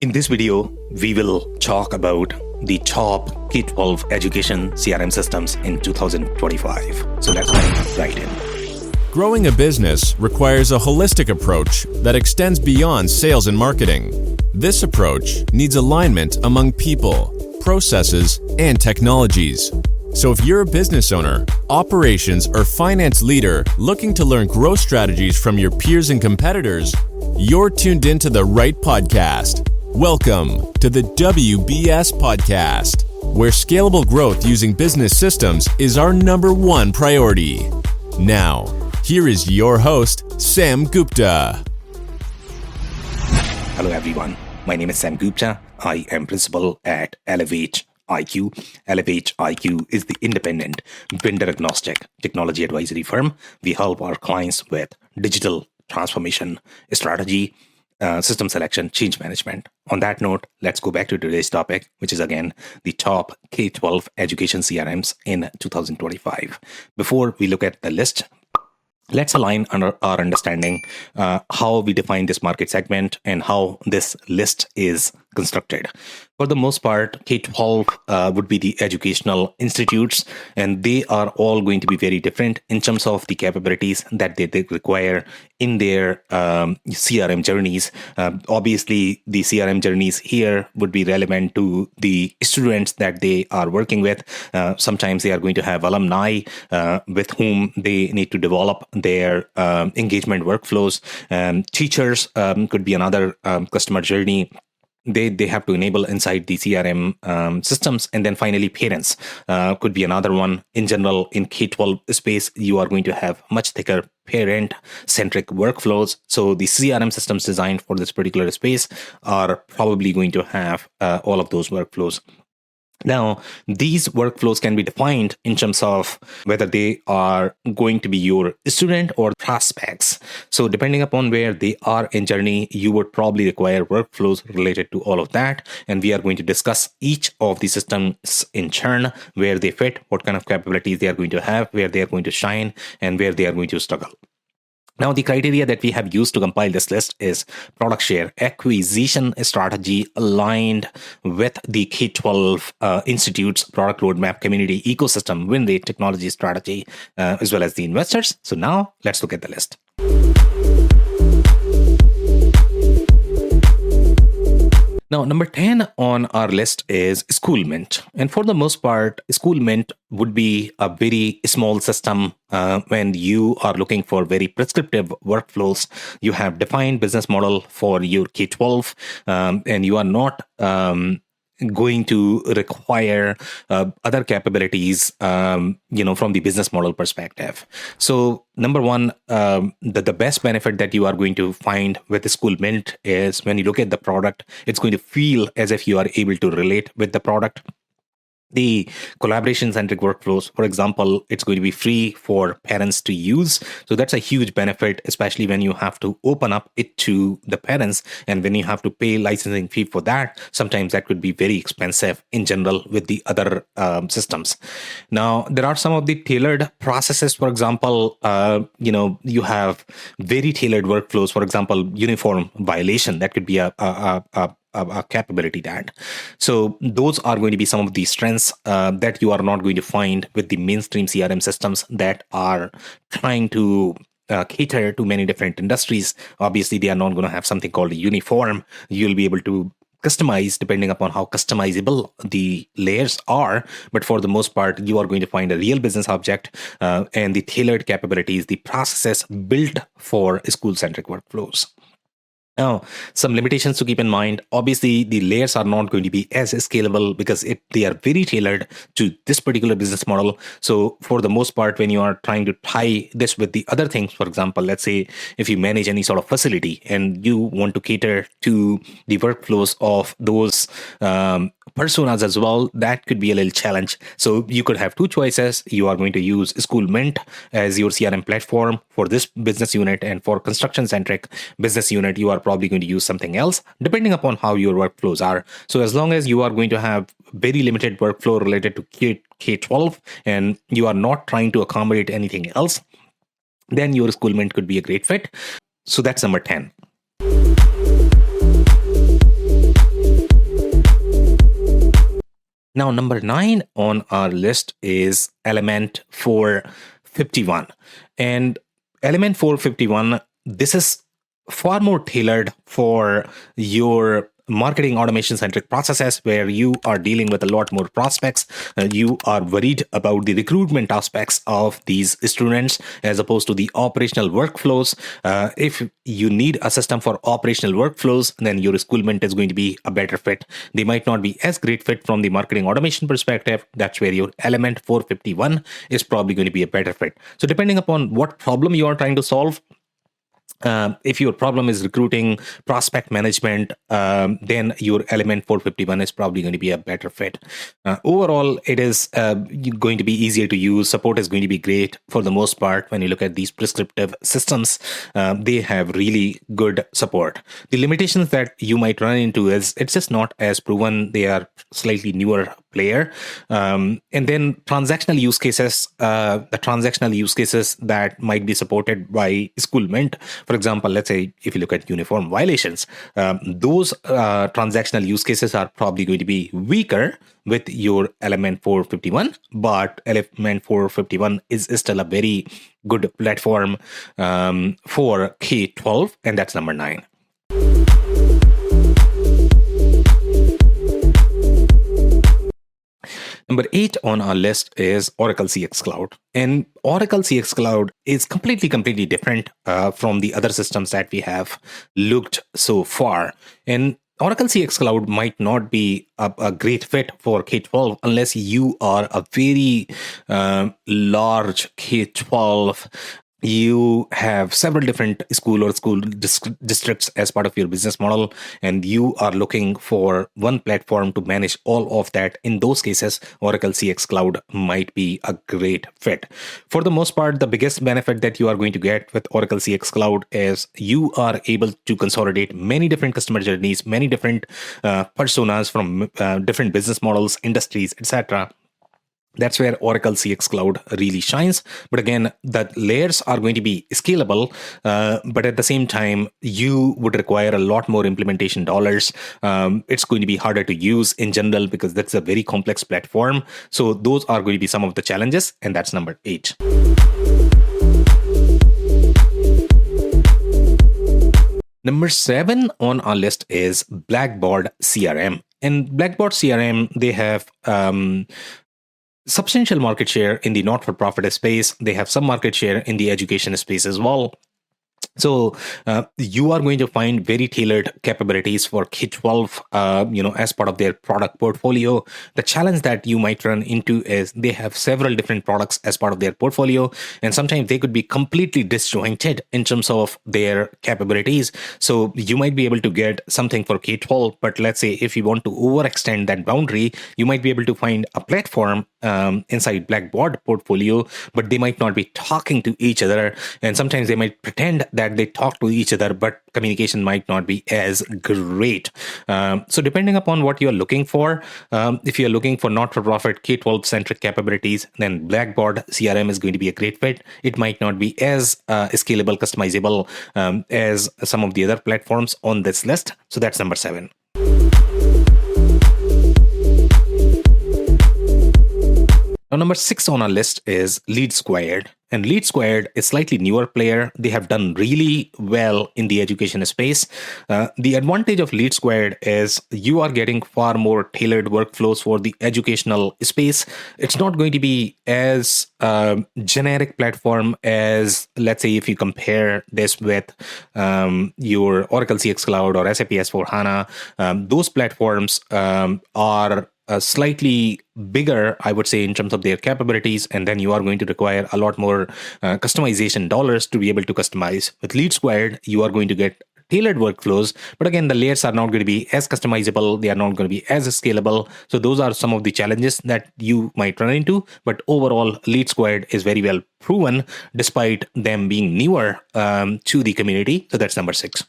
In this video, we will talk about the top K-12 education CRM systems in 2025. So let's dive right in. Growing a business requires a holistic approach that extends beyond sales and marketing. This approach needs alignment among people, processes, and technologies. So if you're a business owner, operations, or finance leader looking to learn growth strategies from your peers and competitors, you're tuned into the right podcast. Welcome to the WBS Podcast, where scalable growth using business systems is our number one priority. Now, here is your host, Sam Gupta. Hello everyone, my name is Sam Gupta. I am principal at Elevate IQ. Elevate IQ is the independent, vendor-agnostic technology advisory firm. We help our clients with digital transformation, strategy, system selection, change management. On that note, let's go back to today's topic, which is again the top K-12 education CRMs in 2025. Before we look at the list, let's align our understanding how we define this market segment and how this list is constructed. For the most part, K-12 would be the educational institutes, and they are all going to be very different in terms of the capabilities that they require in their CRM journeys. Obviously, the CRM journeys here would be relevant to the students that they are working with. Sometimes they are going to have alumni with whom they need to develop their engagement workflows. Teachers could be another customer journey. They have to enable inside the CRM systems. And then finally, parents could be another one. In general, in K-12 space, you are going to have much thicker parent-centric workflows. So the CRM systems designed for this particular space are probably going to have all of those workflows. Now, these workflows can be defined in terms of whether they are going to be your student or prospects. So depending upon where they are in journey, you would probably require workflows related to all of that. And we are going to discuss each of the systems in turn, where they fit, what kind of capabilities they are going to have, where they are going to shine, and where they are going to struggle. Now, the criteria that we have used to compile this list is product share acquisition strategy aligned with the K-12 institutes, product roadmap, community ecosystem, win rate, technology strategy, as well as the investors. So now let's look at the list. Now, number 10 on our list is Schoolmint. And for the most part, Schoolmint would be a very small system when you are looking for very prescriptive workflows. You have defined business model for your K-12, and you are not going to require other capabilities, from the business model perspective. So number one, the best benefit that you are going to find with the Schoolmint is when you look at the product, it's going to feel as if you are able to relate with the product. The collaboration-centric workflows, for example, it's going to be free for parents to use. So that's a huge benefit, especially when you have to open up it to the parents. And when you have to pay licensing fee for that, sometimes that could be very expensive in general with the other systems. Now, there are some of the tailored processes. For example, you have very tailored workflows. For example, uniform violation, that could be a capability that. So those are going to be some of the strengths that you are not going to find with the mainstream CRM systems that are trying to cater to many different industries. Obviously, they are not going to have something called a uniform. You'll be able to customize depending upon how customizable the layers are. But for the most part, you are going to find a real business object and the tailored capabilities, the processes built for school-centric workflows. Now, some limitations to keep in mind. Obviously, the layers are not going to be as scalable because they are very tailored to this particular business model. So for the most part, when you are trying to tie this with the other things, for example, let's say if you manage any sort of facility and you want to cater to the workflows of those personas as well, that could be a little challenge. So you could have two choices. You are going to use Schoolmint as your CRM platform for this business unit, and for construction-centric business unit, you are probably going to use something else, depending upon how your workflows are. So as long as you are going to have very limited workflow related to K-12 and you are not trying to accommodate anything else, then your Schoolmint could be a great fit. So that's number 10. Now, number 9 on our list is Element 451. And Element 451, this is far more tailored for your marketing automation centric processes where you are dealing with a lot more prospects. You are worried about the recruitment aspects of these students as opposed to the operational workflows. If you need a system for operational workflows, then your Schoolment is going to be a better fit. They might not be as great fit from the marketing automation perspective. That's where your Element 451 is probably going to be a better fit. So depending upon what problem you are trying to solve, if your problem is recruiting, prospect management, then your Element 451 is probably going to be a better fit. Overall, it is going to be easier to use. Support is going to be great for the most part. When you look at these prescriptive systems, they have really good support. The limitations that you might run into is it's just not as proven. They are slightly newer player. And then transactional use cases, the transactional use cases that might be supported by Schoolment. For example, let's say if you look at uniform violations, those transactional use cases are probably going to be weaker with your Element 451, but Element 451 is still a very good platform for K-12, and that's number 9. Number 8 on our list is Oracle CX Cloud. And Oracle CX Cloud is completely different from the other systems that we have looked so far. And Oracle CX Cloud might not be a great fit for K-12 unless you are a very large K-12. You have several different school districts as part of your business model, and you are looking for one platform to manage all of that. In those cases, Oracle CX Cloud might be a great fit. For the most part, the biggest benefit that you are going to get with Oracle CX Cloud is you are able to consolidate many different customer journeys, many different personas from different business models, industries, etc. That's where Oracle CX Cloud really shines. But again, the layers are going to be scalable, but at the same time, you would require a lot more implementation dollars. It's going to be harder to use in general because that's a very complex platform. So those are going to be some of the challenges, and that's number 8. Number 7 on our list is Blackboard CRM. And Blackboard CRM, they have substantial market share in the not-for-profit space. They have some market share in the education space as well. So you are going to find very tailored capabilities for K-12, as part of their product portfolio. The challenge that you might run into is they have several different products as part of their portfolio, and sometimes they could be completely disjointed in terms of their capabilities. So you might be able to get something for K-12, but let's say if you want to overextend that boundary, you might be able to find a platform inside Blackboard portfolio, but they might not be talking to each other, and sometimes they might pretend that they talk to each other, but communication might not be as great. So depending upon what you're looking for, if you're looking for not-for-profit K-12 centric capabilities, then Blackboard CRM is going to be a great fit. It might not be as scalable, customizable as some of the other platforms on this list. So that's number 7. Now, number 6 on our list is Lead Squared. And Lead Squared is a slightly newer player. They have done really well in the education space. The advantage of Lead Squared is you are getting far more tailored workflows for the educational space. It's not going to be as generic platform as, let's say, if you compare this with your Oracle CX Cloud or SAP S/4HANA. Those platforms are slightly bigger, I would say, in terms of their capabilities, and then you are going to require a lot more customization dollars to be able to customize. With Lead Squared, you are going to get tailored workflows, but again, the layers are not going to be as customizable. They are not going to be as scalable. So those are some of the challenges that you might run into. But overall, Lead Squared is very well proven, despite them being newer to the community. So that's number 6.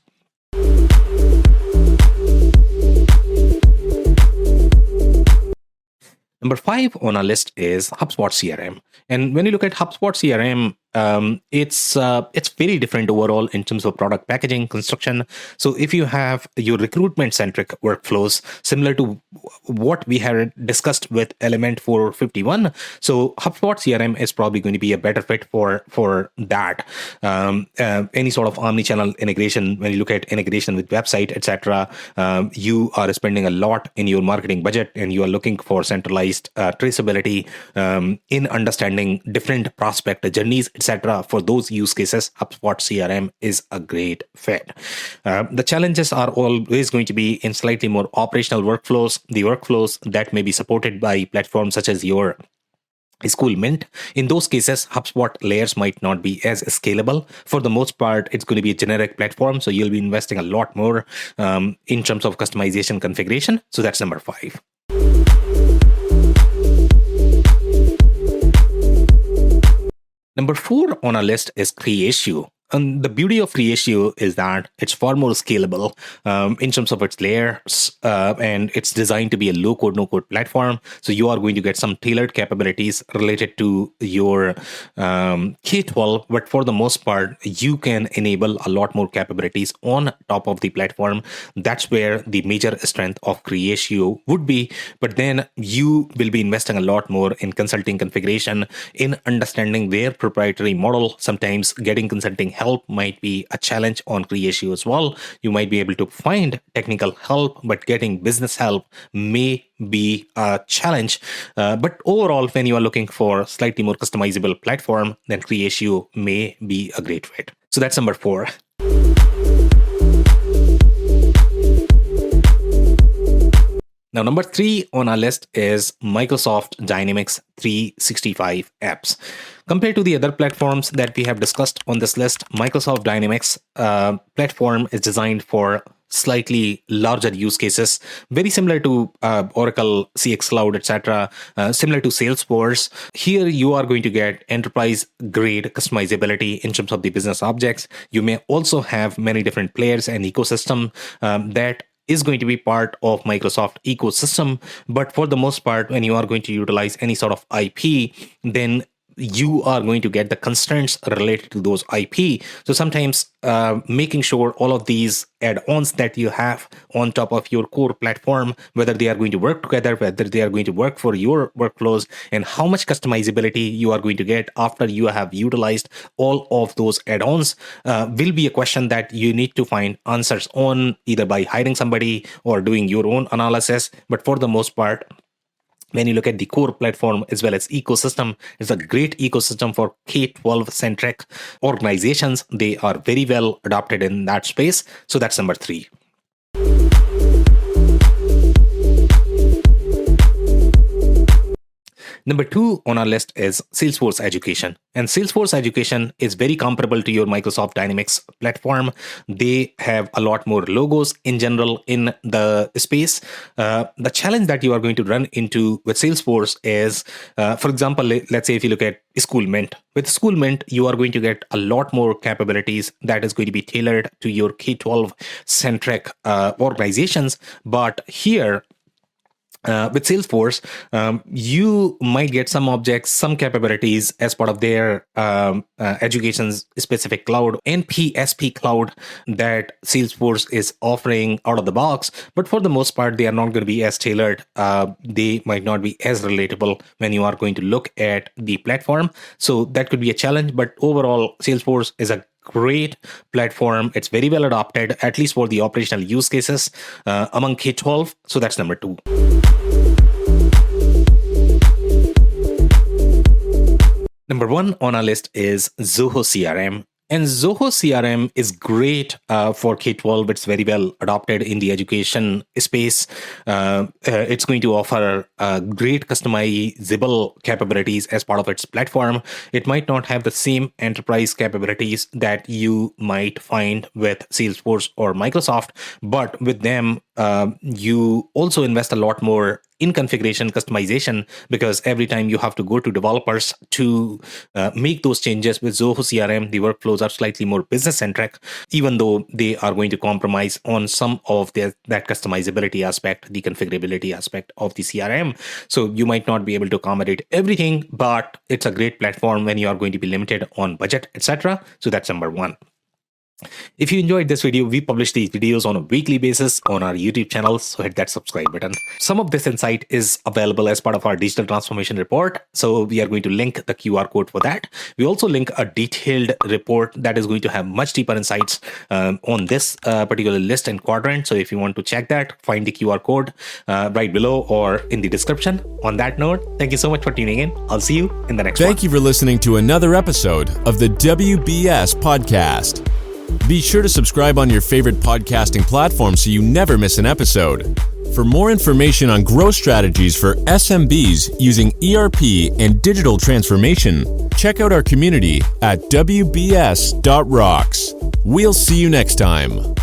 Number 5 on our list is HubSpot CRM. And when you look at HubSpot CRM, it's very different overall in terms of product packaging, construction. So if you have your recruitment centric workflows similar to what we had discussed with Element 451, so HubSpot CRM is probably going to be a better fit for that. Any sort of omni-channel integration, when you look at integration with website, etc., you are spending a lot in your marketing budget, and you are looking for centralized traceability in understanding different prospect journeys, etc. For those use cases, HubSpot CRM is a great fit. The challenges are always going to be in slightly more operational workflows, the workflows that may be supported by platforms such as your School Mint. In those cases, HubSpot layers might not be as scalable. For the most part, it's going to be a generic platform, so you'll be investing a lot more in terms of customization configuration. So that's number 5. Number 4 on our list is Creatio. And the beauty of Creatio is that it's far more scalable in terms of its layers, and it's designed to be a low-code, no-code platform. So you are going to get some tailored capabilities related to your K-12, but for the most part, you can enable a lot more capabilities on top of the platform. That's where the major strength of Creatio would be. But then you will be investing a lot more in consulting configuration, in understanding their proprietary model. Sometimes getting consulting help might be a challenge on Creatio as well. You might be able to find technical help, but getting business help may be a challenge. But overall, when you are looking for slightly more customizable platform, then Creatio may be a great fit. So that's number 4. Now, number 3 on our list is Microsoft Dynamics 365 apps. Compared to the other platforms that we have discussed on this list, Microsoft Dynamics platform is designed for slightly larger use cases, very similar to Oracle, CX Cloud, etc., similar to Salesforce. Here, you are going to get enterprise-grade customizability in terms of the business objects. You may also have many different players and ecosystem that is going to be part of Microsoft ecosystem. But for the most part, when you are going to utilize any sort of IP, then you are going to get the constraints related to those IP. So sometimes making sure all of these add-ons that you have on top of your core platform, whether they are going to work together, whether they are going to work for your workflows, and how much customizability you are going to get after you have utilized all of those add-ons will be a question that you need to find answers on, either by hiring somebody or doing your own analysis. But for the most part, when you look at the core platform as well as ecosystem, it's a great ecosystem for K-12 centric organizations. They are very well adopted in that space. So that's number 3. Number 2 on our list is Salesforce Education. And Salesforce Education is very comparable to your Microsoft Dynamics platform. They have a lot more logos in general in the space. The challenge that you are going to run into with Salesforce is, for example, let's say if you look at School Mint. With School Mint, you are going to get a lot more capabilities that is going to be tailored to your K-12 centric organizations. But here, with Salesforce, you might get some objects, some capabilities as part of their education's specific cloud, NPSP cloud that Salesforce is offering out of the box. But for the most part, they are not going to be as tailored. They might not be as relatable when you are going to look at the platform. So that could be a challenge. But overall, Salesforce is a great platform. It's very well adopted, at least for the operational use cases among K-12. So that's number 2. Number 1 on our list is Zoho CRM. And Zoho CRM is great for K-12. It's very well adopted in the education space. It's going to offer great customizable capabilities as part of its platform. It might not have the same enterprise capabilities that you might find with Salesforce or Microsoft, but with them, you also invest a lot more in configuration customization, because every time you have to go to developers to make those changes. With Zoho CRM, the workflows are slightly more business centric, even though they are going to compromise on some of that customizability aspect, the configurability aspect of the CRM. So you might not be able to accommodate everything, but it's a great platform when you are going to be limited on budget, etc. So that's number one. If you enjoyed this video, we publish these videos on a weekly basis on our YouTube channel, so hit that subscribe button. Some of this insight is available as part of our digital transformation report, so we are going to link the QR code for that. We also link a detailed report that is going to have much deeper insights on this particular list and quadrant. So if you want to check that, find the QR code right below or in the description. On that note, thank you so much for tuning in. I'll see you in the next one. Thank you for listening to another episode of the WBS Podcast. Be sure to subscribe on your favorite podcasting platform so you never miss an episode. For more information on growth strategies for SMBs using ERP and digital transformation, check out our community at WBS.rocks. We'll see you next time.